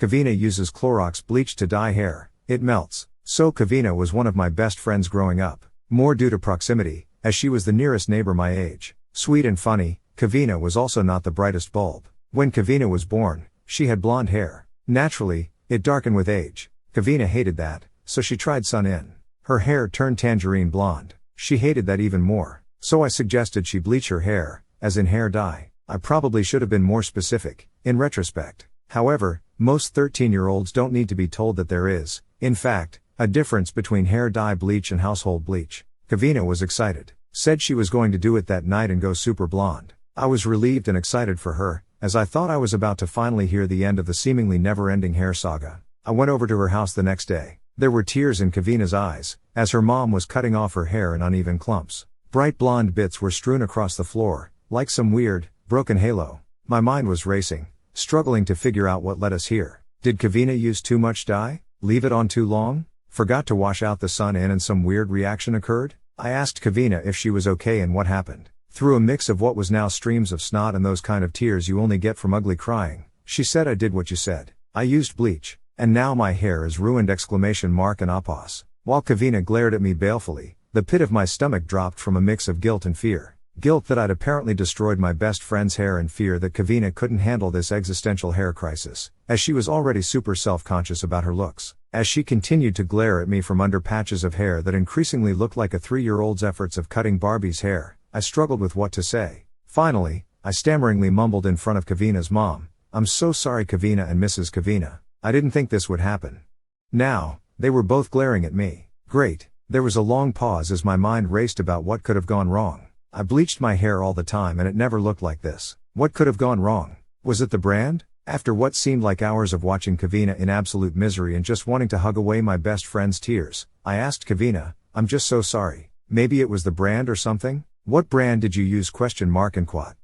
Kevina uses Clorox bleach to dye hair. It melts. So Kevina was one of my best friends growing up. More due to proximity, as she was the nearest neighbor my age. Sweet and funny, Kevina was also not the brightest bulb. When Kevina was born, she had blonde hair. Naturally, it darkened with age. Kevina hated that, so she tried sun-in. Her hair turned tangerine blonde. She hated that even more. So I suggested she bleach her hair, as in hair dye. I probably should have been more specific, in retrospect. However, most 13-year-olds don't need to be told that there is, in fact, a difference between hair dye bleach and household bleach. Kevina was excited. Said she was going to do it that night and go super blonde. I was relieved and excited for her, as I thought I was about to finally hear the end of the seemingly never-ending hair saga. I went over to her house the next day. There were tears in Kevina's eyes, as her mom was cutting off her hair in uneven clumps. Bright blonde bits were strewn across the floor, like some weird, broken halo. My mind was racing, struggling to figure out what led us here. Did Kevina use too much dye? Leave it on too long? Forgot to wash out the sun-in and some weird reaction occurred? I asked Kevina if she was okay and what happened. Through a mix of what was now streams of snot and those kind of tears you only get from ugly crying, she said, I did what you said. I used bleach. And now my hair is ruined! And apos. While Kevina glared at me balefully, the pit of my stomach dropped from a mix of guilt and fear. Guilt that I'd apparently destroyed my best friend's hair, and fear that Kevina couldn't handle this existential hair crisis, as she was already super self-conscious about her looks. As she continued to glare at me from under patches of hair that increasingly looked like a 3-year-old's efforts of cutting Barbie's hair, I struggled with what to say. Finally, I stammeringly mumbled in front of Kevina's mom, I'm so sorry Kevina and Mrs. Kevina. I didn't think this would happen. Now, they were both glaring at me. Great. There was a long pause as my mind raced about what could have gone wrong. I bleached my hair all the time and it never looked like this. What could have gone wrong? Was it the brand? After what seemed like hours of watching Kevina in absolute misery and just wanting to hug away my best friend's tears, I asked Kevina, I'm just so sorry. Maybe it was the brand or something? What brand did you use? And quote.